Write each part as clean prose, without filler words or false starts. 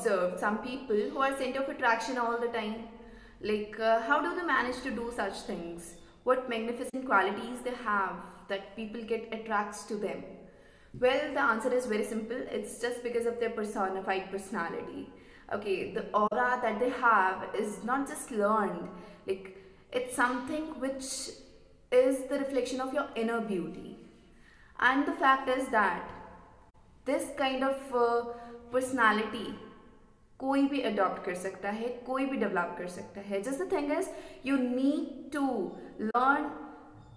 observed some people who are center of attraction all the time? Like, how do they manage to do such things? What magnificent qualities they have that people get attracted to them? Well, the answer is very simple. It's just because of their personified personality. Okay, the aura that they have is not just learned. Like, it's something which is the reflection of your inner beauty. And the fact is that this kind of personality कोई भी adopt कर सकता है, कोई भी develop कर सकता है. Just the thing is, you need to learn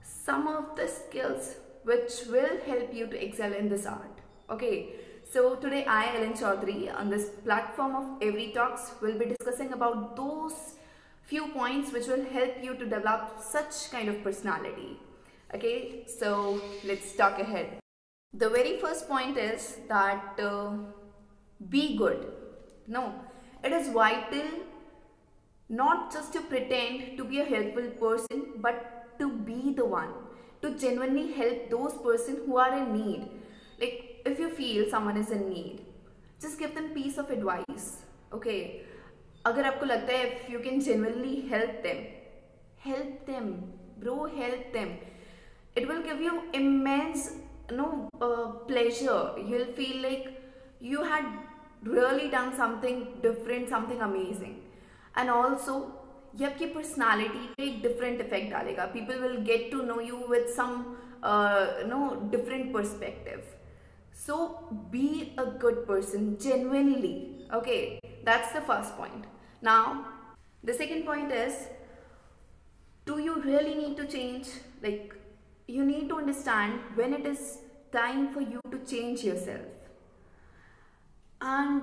some of the skills which will help you to excel in this art. Okay, so today I, Ellen Chaudhary, on this platform of Every Talks, will be discussing about those few points which will help you to develop such kind of personality. Okay, so let's talk ahead. The very first point is that be good. No, it is vital not just to pretend to be a helpful person, but to be the one, to genuinely help those persons who are in need. Like, if you feel someone is in need, just give them piece of advice. Okay, अगर आपको लगता है if you can genuinely help them, bro, help them. It will give you immense pleasure. You'll feel like you had really done something different, something amazing. And also, ये आपकी personality पे एक different effect डालेगा. People will get to know you with some different perspective. So be a good person genuinely. Okay, that's the first point. Now the second point is, do you really need to change? Like, you need to understand when it is time for you to change yourself. And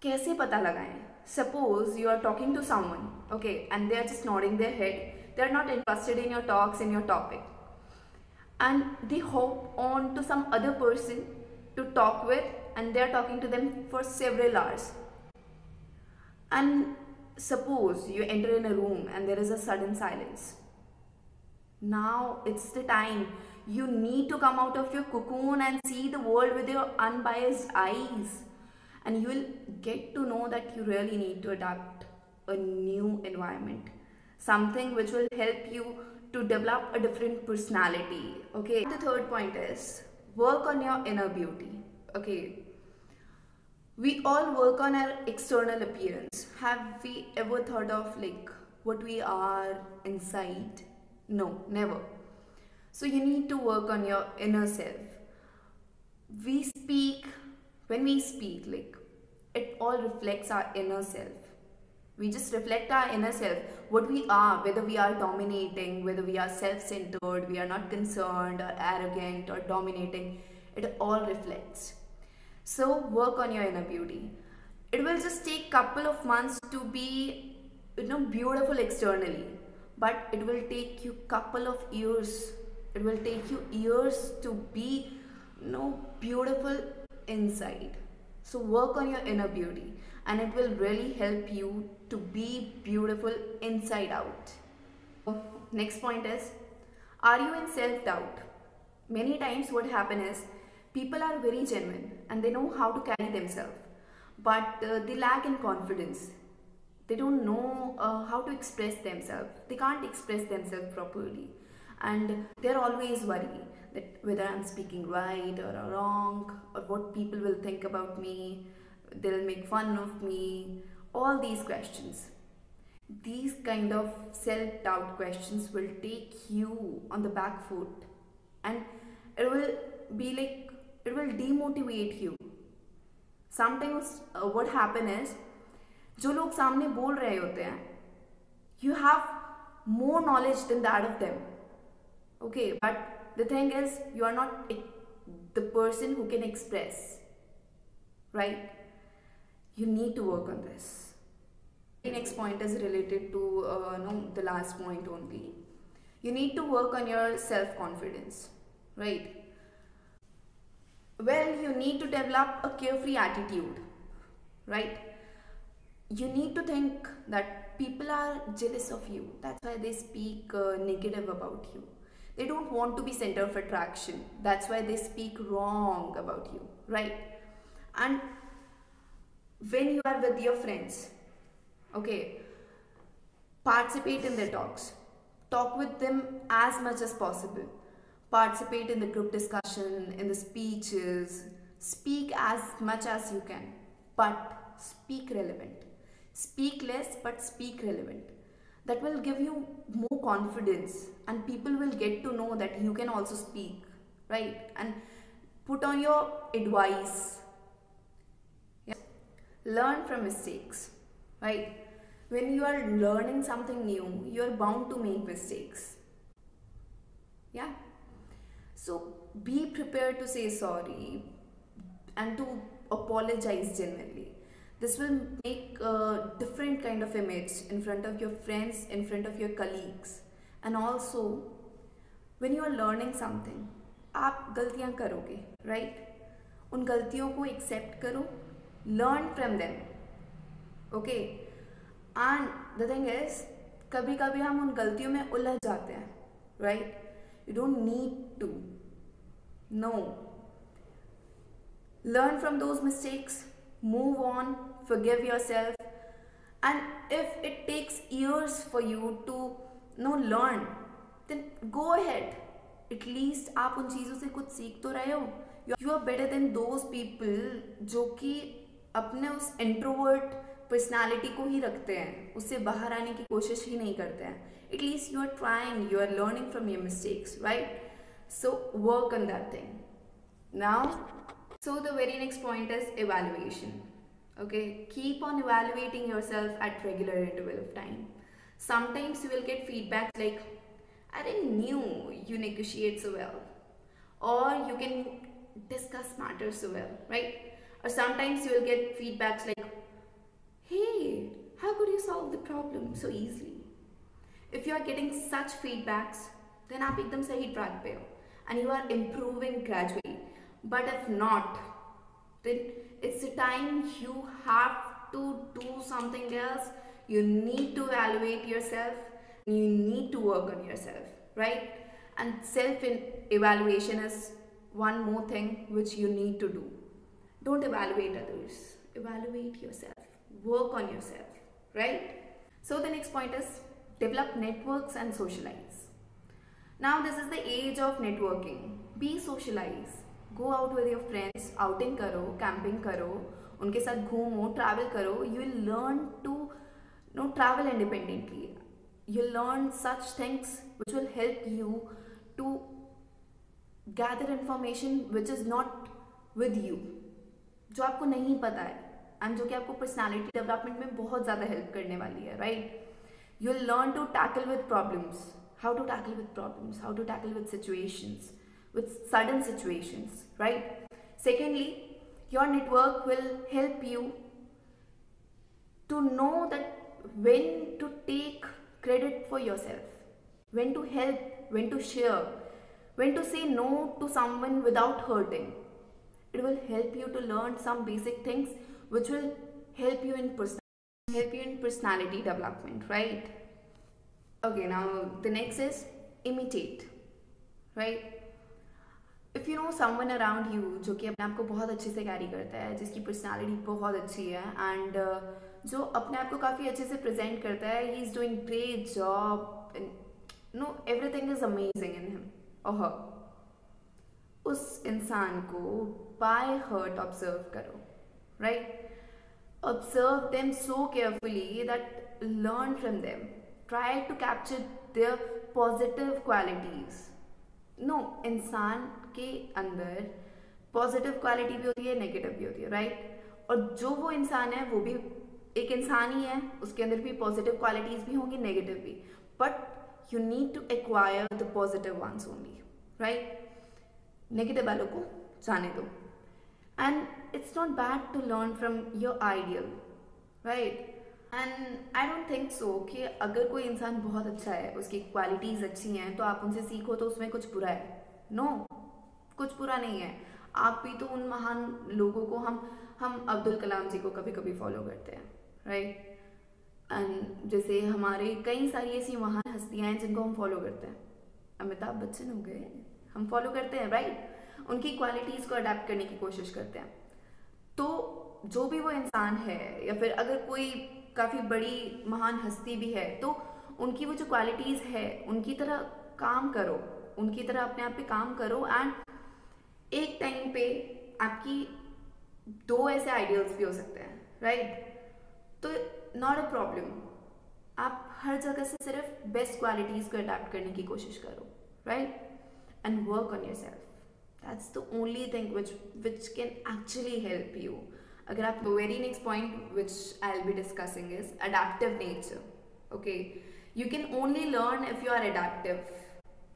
कैसे पता लगाएं? Suppose you are talking to someone, okay, and they are just nodding their head. They are not interested in your talks, in your topic, and they hop on to some other person to talk with, and they are talking to them for several hours. And suppose you enter in a room and there is a sudden silence. Now it's the time you need to come out of your cocoon and see the world with your unbiased eyes, and you will get to know that you really need to adapt a new environment, something which will help you to develop a different personality. Okay, the third point is work on your inner beauty. Okay, we all work on our external appearance. Have we ever thought of like what we are inside? No, never. So you need to work on your inner self. When we speak, like, it all reflects our inner self. We just reflect our inner self, what we are, whether we are dominating, whether we are self-centered, we are not concerned or arrogant or dominating, it all reflects. So work on your inner beauty. It will just take couple of months to be, beautiful externally, but it will take you couple of years. It will take you years to be, beautiful inside. So work on your inner beauty, and it will really help you to be beautiful inside out. Next point is, are you in self-doubt? Many times what happens is, people are very genuine and they know how to carry themselves, but they lack in confidence. They don't know how to express themselves. They can't express themselves properly, and they're always worried that whether I'm speaking right or wrong, or what people will think about me, they'll make fun of me, all these questions. These kind of self-doubt questions will take you on the back foot, and it will be like, it will demotivate you. Sometimes what happen is, जो लोग सामने बोल रहे होते हैं, you have more knowledge than that of them. Okay, but the thing is, you are not the person who can express, right? You need to work on this. The next point is related to the last point only. You need to work on your self-confidence, right? Well, you need to develop a carefree attitude, right? You need to think that people are jealous of you. That's why they speak negative about you. They don't want to be center of attraction. That's why they speak wrong about you, right? And when you are with your friends, okay, participate in their talks, talk with them as much as possible, participate in the group discussion, in the speeches, speak as much as you can, but speak relevant. Speak less but speak relevant. That will give you more confidence, and people will get to know that you can also speak, right? And put on your advice. Yeah. Learn from mistakes, right? When you are learning something new, you are bound to make mistakes. Yeah. So be prepared to say sorry and to apologize genuinely. This will make a different kind of image in front of your friends, in front of your colleagues. And also, when you are learning something, आप गलतियाँ करोगे, right? उन गलतियों को accept करो, learn from them, okay? And the thing is, कभी कभी हम उन गलतियों में उलझ जाते हैं, right? You don't need to. No. Learn from those mistakes, move on, forgive yourself, and if it takes years for you to learn, then go ahead. At least आप उन चीज़ों से कुछ सीख तो रहे हो. You are better than those people जो कि अपने उस introvert personality को ही रखते हैं, उससे बाहर आने की कोशिश ही नहीं करते हैं. At least you are trying, you are learning from your mistakes, right? So work on that thing. Now, so the very next point is evaluation. Okay, keep on evaluating yourself at regular interval of time. Sometimes you will get feedback like, I didn't knew you negotiate so well, or you can discuss matters so well, right? Or sometimes you will get feedbacks like, hey, how could you solve the problem so easily? If you are getting such feedbacks, then आप एकदम सही track पे हो and you are improving gradually. But if not, then it's the time you have to do something else. You need to evaluate yourself. You need to work on yourself, right? And self-evaluation is one more thing which you need to do. Don't evaluate others. Evaluate yourself. Work on yourself, right? So the next point is develop networks and socialize. Now this is the age of networking. Be socialize. Go out with your friends, outing करो, camping करो, उनके साथ घूमो, travel करो. You will learn to travel independently. You learn such things which will help you to gather information which is not with you, जो आपको नहीं पता है, and जो कि आपको personality development में बहुत ज़्यादा help करने वाली है, right? You will learn to tackle with problems, how to tackle with problems, how to tackle with situations, with sudden situations, right? Secondly, your network will help you to know that when to take credit for yourself, when to help, when to share, when to say no to someone without hurting. It will help you to learn some basic things which will help you in personality development, right? Okay, now the next is imitate, right? If you know someone around you जो कि अपने आप को बहुत अच्छे से carry करता है, जिसकी पर्सनालिटी बहुत अच्छी है, and जो अपने आप को काफ़ी अच्छे से प्रेजेंट करता है, he is doing great job, everything is amazing in him or her. उस इंसान को by heart observe करो, right? Observe them so carefully that learn from them. Try to capture their positive qualities. इंसान के अंदर positive quality भी होती है, नेगेटिव भी होती है, राइट? और जो वो इंसान है वो भी एक इंसान ही है, उसके अंदर भी पॉजिटिव क्वालिटीज भी होंगी, नेगेटिव भी, but you need to acquire the positive ones only, right? Negative वालों को जाने दो. And it's not bad to learn from your ideal, right? And I don't think so कि अगर कोई इंसान बहुत अच्छा है, उसकी क्वालिटीज़ अच्छी हैं, तो आप उनसे सीखो तो उसमें कुछ बुरा है. नो, कुछ बुरा नहीं है. आप भी तो उन महान लोगों को, हम अब्दुल कलाम जी को कभी कभी फॉलो करते हैं, राइट? एंड जैसे हमारे कई सारी ऐसी महान हस्तियाँ हैं जिनको हम फॉलो करते हैं. अमिताभ बच्चन हो गए, हम फॉलो करते हैं, राइट? उनकी क्वालिटीज़ को अडेप्ट करने की कोशिश करते हैं. तो जो भी वो इंसान है, या फिर अगर कोई काफ़ी बड़ी महान हस्ती भी है, तो उनकी वो जो क्वालिटीज़ है उनकी तरह काम करो, उनकी तरह अपने आप पे काम करो। एंड एक टाइम पे आपकी दो ऐसे आइडियल्स भी हो सकते हैं, राइट? तो नॉट अ प्रॉब्लम, आप हर जगह से सिर्फ बेस्ट क्वालिटीज़ को अडेप्ट करने की कोशिश करो, right? And work on your self, that's the only thing which can actually help you. अगर आप very next point which I will be discussing is adaptive nature. Okay, you can only learn if you are adaptive,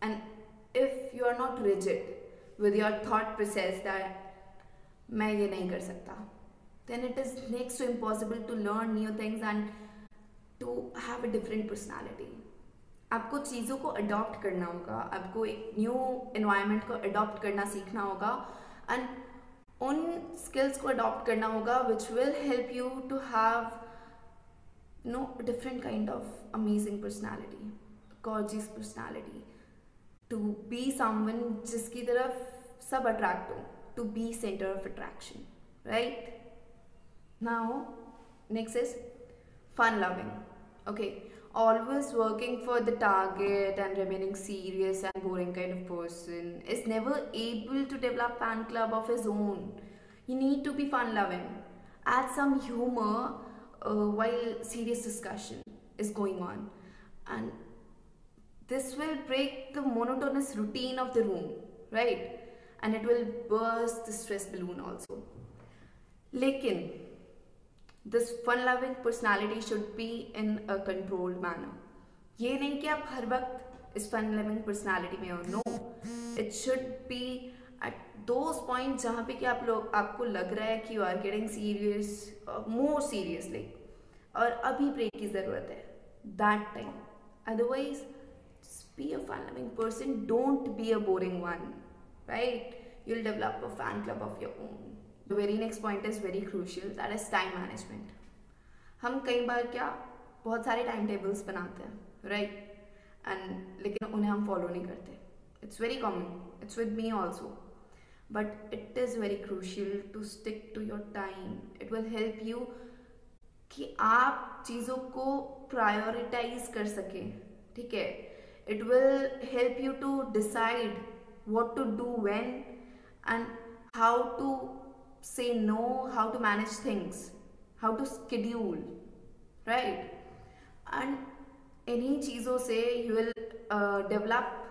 and if you are not rigid with your thought process that मैं ये नहीं कर सकता, then it is next to impossible to learn new things and to have a different personality. आपको चीज़ों को adopt करना होगा, आपको एक न्यू एनवायरनमेंट को अडॉप्ट करना सीखना होगा, एंड उन स्किल्स को अडॉप्ट करना होगा which will help you to have different kind of amazing personality, gorgeous personality, to be someone जिसकी तरफ सब अट्रैक्ट हो, to be center of attraction, right? Now next is fun loving. Okay, always working for the target and remaining serious and boring kind of person is never able to develop fan club of his own. You need to be fun loving, add some humor while serious discussion is going on, and this will break the monotonous routine of the room, right? And it will burst the stress balloon also. Lekin this fun loving personality should be in a controlled manner. ये नहीं कि आप हर वक्त इस fun loving personality में हो, no, it should be at those points जहाँ पे कि आपको लग रहा है कि you are getting serious, more seriously, और अभी ब्रेक की ज़रूरत है, that time. Otherwise, just be a fun-loving person. Don't be a boring one, right? You'll develop a fan club of your own. The very next point is very crucial. That is time management. हम कई बार क्या बहुत सारे time tables बनाते हैं, right? And लेकिन उन्हें हम फॉलो नहीं करते. It's very common. It's with me also. But it is very crucial to stick to your time. It will help you कि आप चीज़ों को प्रायोरिटाइज कर सकें, ठीक है? It will help you to decide what to do when and how to say no, how to manage things, how to schedule, right? And इन्हीं चीज़ों से you will develop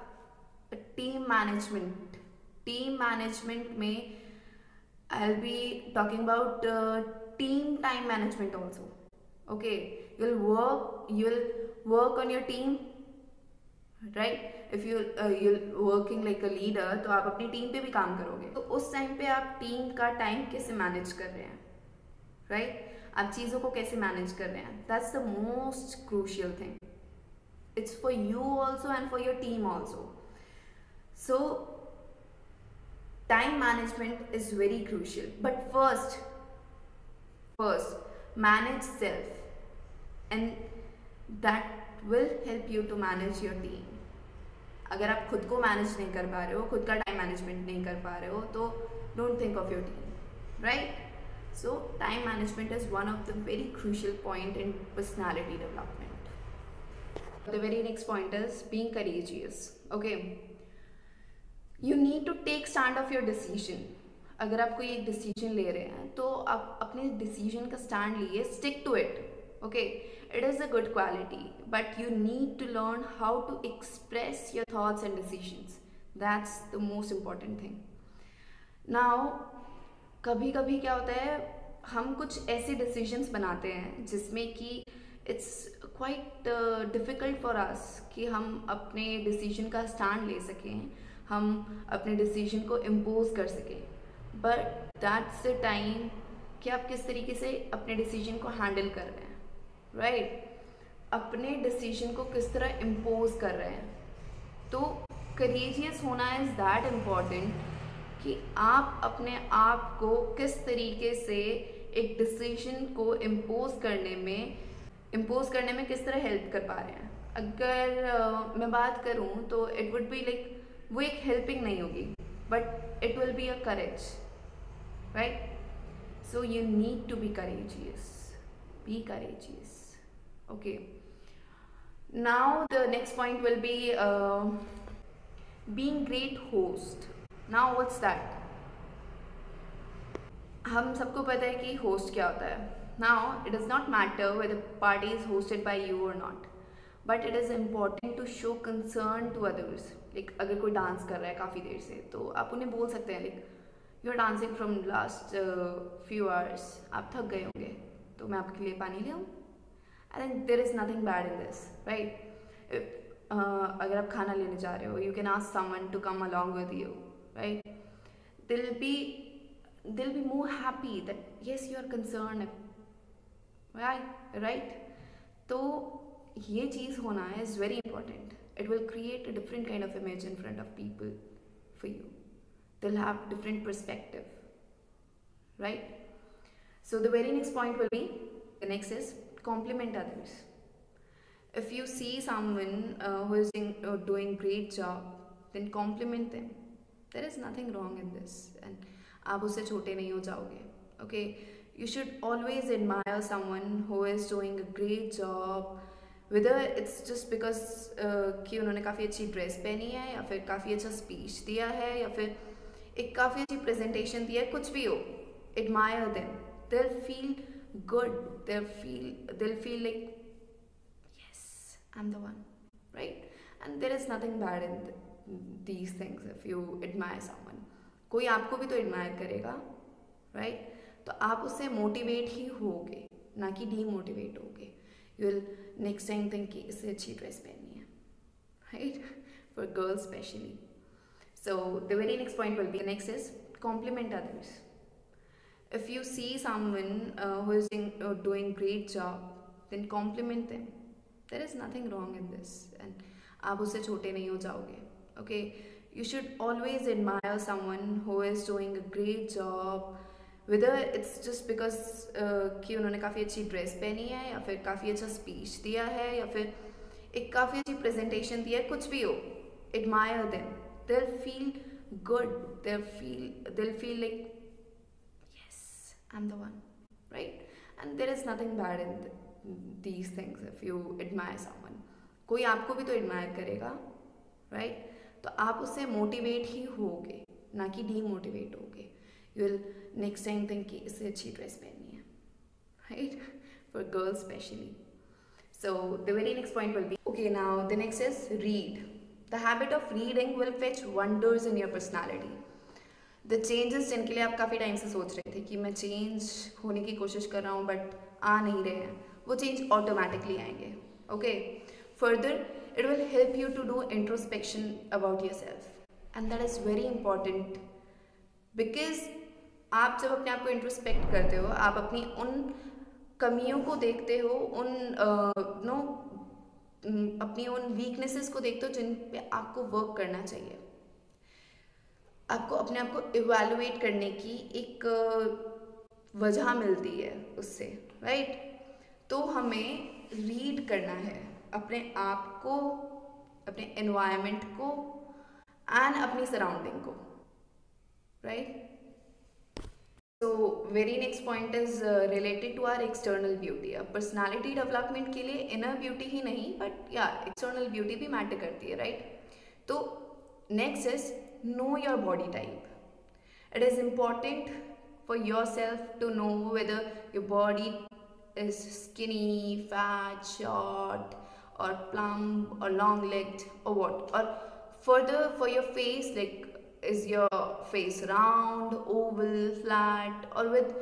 team management. Team management में I will be talking about team time management also. Okay, you'll work on your team, right? If you're working like a leader, तो आप अपनी team पे भी काम करोगे, तो उस टाइम पे आप टीम का टाइम कैसे मैनेज कर रहे हैं, राइट? आप चीज़ों को कैसे मैनेज कर रहे हैं, that's the most crucial thing. It's for you also and for your team also. So time management is very crucial. But first manage self, and that will help you to manage your team. अगर आप खुद को manage नहीं कर पा रहे हो, खुद का टाइम मैनेजमेंट नहीं कर पा रहे हो, तो don't think of your team, right? So time management is one of the very crucial point in personality development. The very next point is being courageous. Okay, you need to take stand of your decision. अगर आप कोई एक decision ले रहे हैं तो आप अपने डिसीजन का स्टैंड लिए, stick to it. Okay, it is a good quality, but you need to learn how to express your thoughts and decisions. That's the most important thing. Now कभी कभी क्या होता है, हम कुछ ऐसे डिसीजंस बनाते हैं जिसमें कि it's quite difficult for us कि हम अपने डिसीजन का स्टैंड ले सकें, हम अपने डिसीजन को इम्पोज कर सकें. बट दैट्स द टाइम कि आप किस तरीके से अपने डिसीजन को हैंडल कर रहे हैं, राइट? अपने डिसीजन को किस तरह इम्पोज कर रहे हैं. तो करेजियस होना इज़ दैट इम्पॉर्टेंट कि आप अपने आप को किस तरीके से एक डिसीजन को इम्पोज करने में किस तरह हेल्प कर पा रहे हैं. अगर मैं बात करूं तो इट वुड बी लाइक, वो एक हेल्पिंग नहीं होगी, but it will be a courage, right? So you need to be courageous. Be courageous. Okay. Now the next point will be being great host. Now what's that? हम सबको पता है कि host क्या होता है. Now it does not matter whether party is hosted by you or not, but it is important to show concern to others. Like अगर कोई डांस कर रहा है काफ़ी देर से तो आप उन्हें बोल सकते हैं like you are dancing from last few hours, आप थक गए होंगे तो मैं आपके लिए पानी ले आऊँ. I think there is nothing bad in this, right. अगर आप खाना लेने जा रहे हो, you can ask someone to come along with you, right. they'll be more happy that yes you are concerned, right. तो ये चीज़ होना is very important. It will create a different kind of image in front of people for you. They'll have different perspective, right. So the very next point will be, the next is compliment others. If you see someone who is doing great job, then compliment them. There is nothing wrong in this, and आप उससे छोटे नहीं हो जाओगे. Okay, you should always admire someone who is doing a great job, whether it's just because कि उन्होंने काफ़ी अच्छी ड्रेस पहनी है, या फिर काफ़ी अच्छा स्पीच दिया है, या फिर एक काफ़ी अच्छी प्रेजेंटेशन दिया है, कुछ भी हो. Admire them. They'll feel good. They'll feel like yes, I'm the one, right? And there is nothing bad in these things if you admire someone. कोई आपको भी तो एडमायर करेगा, राइट. तो आप उससे मोटिवेट ही होगे, ना कि डीमोटिवेट होगे. You will next time think कि इससे अच्छी ड्रेस पहननी है, right, for girls specially. So the very next point will be, next is compliment others. If you see someone who is doing great job, then compliment them. There is nothing wrong in this, and आप उससे छोटे नहीं हो जाओगे. Okay, you should always admire someone who is doing a great job, whether it's just because कि उन्होंने काफ़ी अच्छी ड्रेस पहनी है, या फिर काफ़ी अच्छा स्पीच दिया है, या फिर एक काफ़ी अच्छी प्रेजेंटेशन दिया है, कुछ भी हो. Admire them. They'll feel good. They'll feel like yes, I'm the one, right? And there is nothing bad in these things if you admire someone. कोई आपको भी तो एडमायर करेगा, राइट. तो आप उससे मोटिवेट ही होगे, ना कि डीमोटिवेट होगे. You will next time think कि इससे अच्छी ड्रेस पहननी है, right, for girls specially. So the very next point will B, okay, now the next is read. The habit of reading will fetch wonders in your personality. The changes जिनके लिए आप काफ़ी time से सोच रहे थे कि मैं चेंज होने की कोशिश कर रहा हूँ बट आ नहीं रहे हैं, वो चेंज ऑटोमेटिकली आएंगे. Okay, further it will help you to do introspection about yourself, and that is very important because आप जब अपने आप को इंट्रोस्पेक्ट करते हो, आप अपनी उन कमियों को देखते हो, अपनी उन वीकनेसेस को देखते हो जिन पे आपको वर्क करना चाहिए. आपको अपने आप को इवैल्यूएट करने की एक वजह मिलती है उससे, राइट. तो हमें रीड करना है अपने आप को, अपने एनवायरनमेंट को एंड अपनी सराउंडिंग को, राइट. तो very next point is related to our external beauty. अब पर्सनालिटी डेवलपमेंट के लिए इनर ब्यूटी ही नहीं बट या एक्सटर्नल ब्यूटी भी मैटर करती है, राइट. तो next is know your body type. It is important for your self to know whether your body is skinny, fat, short, or plump, or long-legged, or what. Or further for your face, like is your face round, oval, flat, or with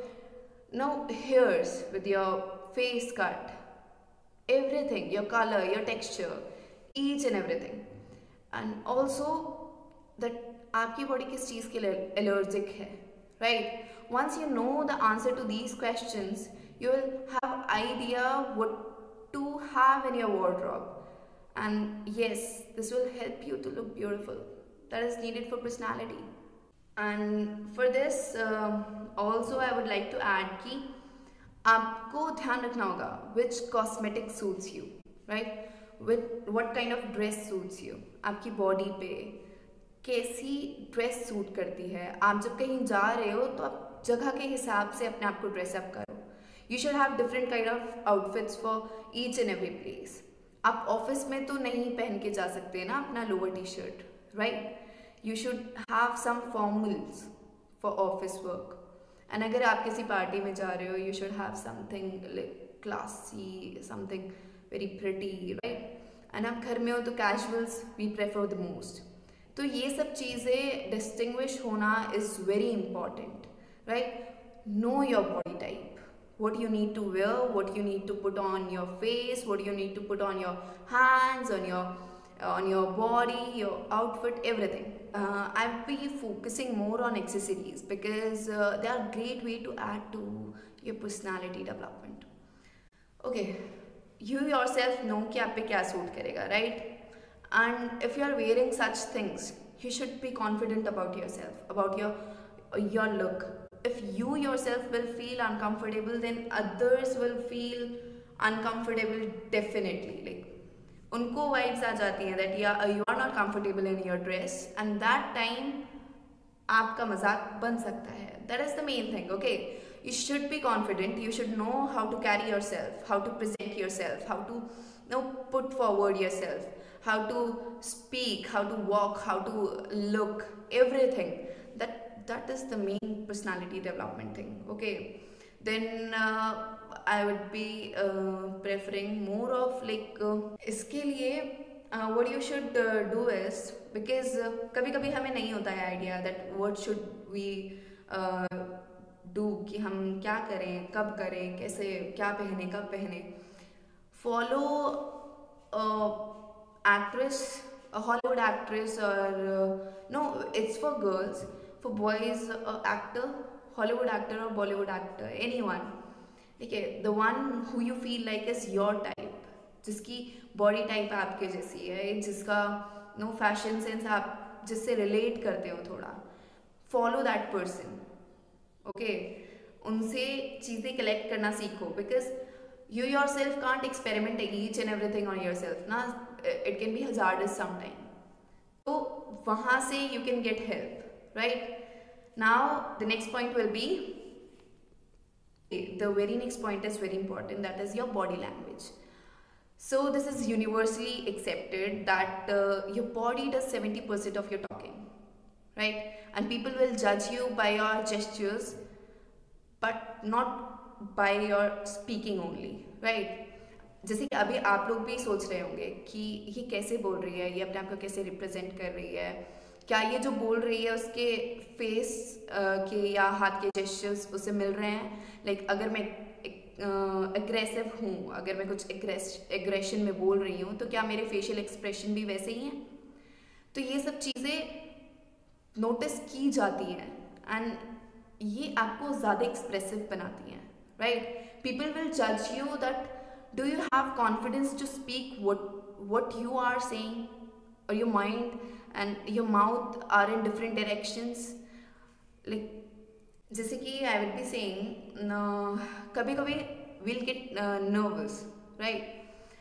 no hairs, with your face cut, everything, your color, your texture, each and everything. And also that आपकी body किस चीज़ के लिए allergic है, right? Once you know the answer to these questions, you will have idea what to have in your wardrobe, and yes, this will help you to look beautiful. That is needed for personality. And for this also I would like to add कि आपको ध्यान रखना होगा which cosmetic suits you, right? With what kind of dress suits you. आपकी body पे कैसी dress suit करती है। आप जब कहीं जा रहे हो तो आप जगह के हिसाब से अपने आप को ड्रेसअप करो। You should have different kind of outfits for each and every place. आप ऑफिस में तो नहीं पहन के जा सकते ना अपना lower T shirt, right? You should have some formals for office work. And अगर आप किसी पार्टी में जा रहे हो, you should have something like classy, something very pretty, right? And आप घर में हो तो casuals we prefer the most. तो ये सब चीज़ें डिस्टिंग्विश होना is very important, right? No your body type, what you need to wear, what you need to put on your face, what you need to put on your hands, on your body, your outfit, everything. I'll be focusing more on accessories because they are a great way to add to your personality development. Okay, you yourself know कि आप पे क्या suit करेगा, right? And if you are wearing such things, you should be confident about yourself, about your look. If you yourself will feel uncomfortable, then others will feel uncomfortable definitely. Like उनको vibes आ जाती हैं that yeah, you are not comfortable in your dress, and that time आपका मजाक बन सकता है. That is the main thing. Okay, you should be confident. You should know how to carry yourself, how to present yourself, how to put forward yourself, how to speak, how to walk, how to look, everything. That is the main personality development thing. Okay, then I would be preferring more of like इसके लिए what you should do is, because कभी कभी हमें नहीं होता है idea that what should we do, कि हम क्या करें, कब करें, कैसे, क्या पहने, कब पहने. Follow actress, a Hollywood actress, or no, it's for girls. For boys, actor, Hollywood actor or Bollywood actor, anyone. Okay, the one who you feel like is your type, जिसकी body type आपके जैसी है, जिसका fashion sense आप जिससे relate करते हो थोड़ा. Follow that person. Okay, उनसे चीज़ें collect करना सीखो, because you yourself can't experiment each and everything on yourself ना. It can be hazardous sometime. तो वहाँ से you can get help. Right? Now the next point will be, the very next point is very important, that is your body language. So this is universally accepted that your body does 70% of your talking, right? And people will judge you by your gestures but not by your speaking only, right? जैसे कि अभी आप लोग भी सोच रहे होंगे कि ये कैसे बोल रही है, ये अपने आप को कैसे रिप्रेजेंट कर रही है, क्या ये जो बोल रही है उसके फेस के या हाथ के जेस्चर्स उससे मिल रहे हैं. लाइक अगर मैं एग्रेसिव हूँ, अगर मैं कुछ एग्रेशन में बोल रही हूँ, तो क्या मेरे फेशियल एक्सप्रेशन भी वैसे ही हैं? तो ये सब चीज़ें नोटिस की जाती हैं एंड ये आपको ज़्यादा एक्सप्रेसिव बनाती हैं, राइट? पीपल विल जज you that do you have confidence to speak what you are saying, or your mind and your mouth are in different directions. Like जैसे कि I will be saying कभी कभी we'll get nervous, right?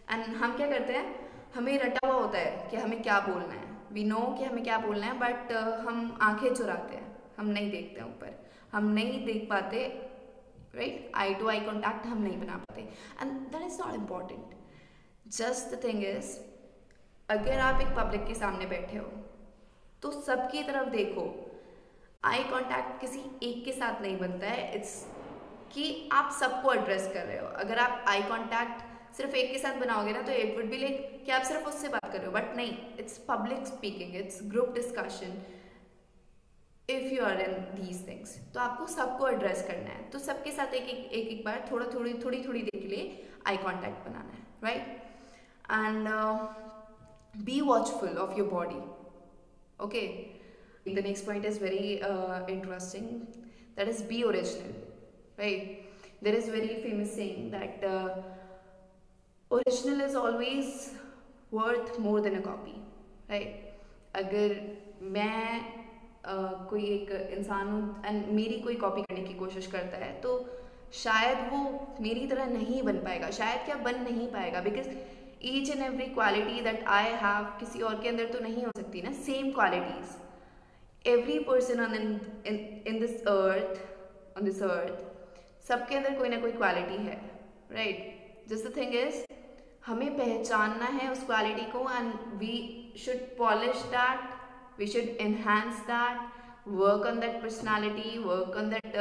and हम क्या करते हैं, हमें रटा हुआ होता है कि हमें क्या बोलना है. we know कि हमें क्या बोलना है, but हम आंखें चुराते हैं, हम नहीं देखते हैं ऊपर, हम नहीं देख पाते, right? eye to eye contact हम नहीं बना पाते, and that is not important. just the thing is, अगर आप एक पब्लिक के सामने बैठे हो तो सबकी तरफ देखो. आई कांटेक्ट किसी एक के साथ नहीं बनता है, इट्स कि आप सबको एड्रेस कर रहे हो. अगर आप आई कांटेक्ट सिर्फ एक के साथ बनाओगे ना, तो इट वुड बी लाइक कि आप सिर्फ उससे बात कर रहे हो, बट नहीं, it's public speaking, it's group discussion. If you are in these things, तो आपको सबको एड्रेस करना है, तो सबके साथ एक बार थोड़ी देर के लिए आई कॉन्टैक्ट बनाना है, right? And be watchful of your body. Okay, the next point is very interesting, that is be original, right? There is very famous saying that original is always worth more than a copy, right? अगर मैं कोई एक इंसान हूँ and मेरी कोई copy करने की कोशिश करता है, तो शायद वो मेरी तरह नहीं बन पाएगा, शायद क्या बन नहीं पाएगा, because each and every quality that I have किसी और के अंदर तो नहीं हो सकती ना, same qualities. every person in this earth, on this earth, सबके अंदर कोई ना कोई क्वालिटी है, right? Just the thing is, हमें पहचानना है उस क्वालिटी को, and we should polish that, we should enhance that, work on that personality, work on that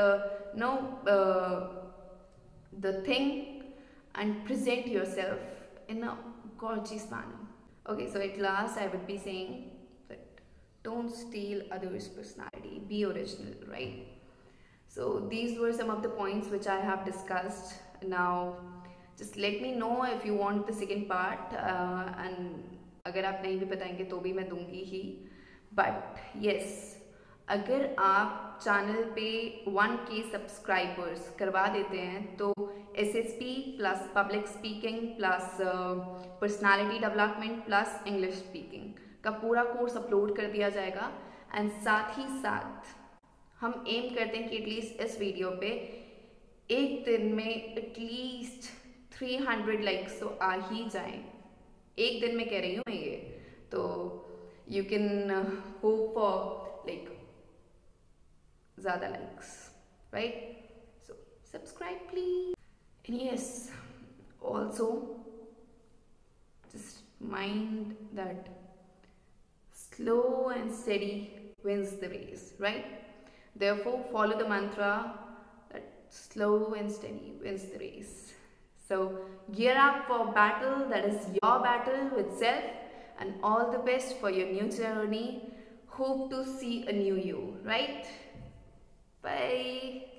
the thing, and present yourself in a gorgeous manner. Okay, so at last I would be saying that don't steal others' personality, be original, right? So these were some of the points which I have discussed. Now just let me know if you want the second part, and अगर आप नहीं भी बताएंगे तो भी मैं दूंगी ही. But yes, अगर आप चैनल पे 1K सब्सक्राइबर्स करवा देते हैं तो SSP plus public speaking plus personality development plus English speaking का पूरा कोर्स अपलोड कर दिया जाएगा. एंड साथ ही साथ हम एम करते हैं कि एटलीस्ट इस वीडियो पे एक दिन में एटलीस्ट 300 लाइक्स तो आ ही जाएं. एक दिन में कह रही हूँ मैं ये, तो you can hope for like ज़्यादा likes, right? So subscribe please. And yes, also just mind that slow and steady wins the race, right? Therefore follow the mantra that slow and steady wins the race. So gear up for battle, that is your battle with self. And all the best for your new journey. Hope to see a new you, right? Bye.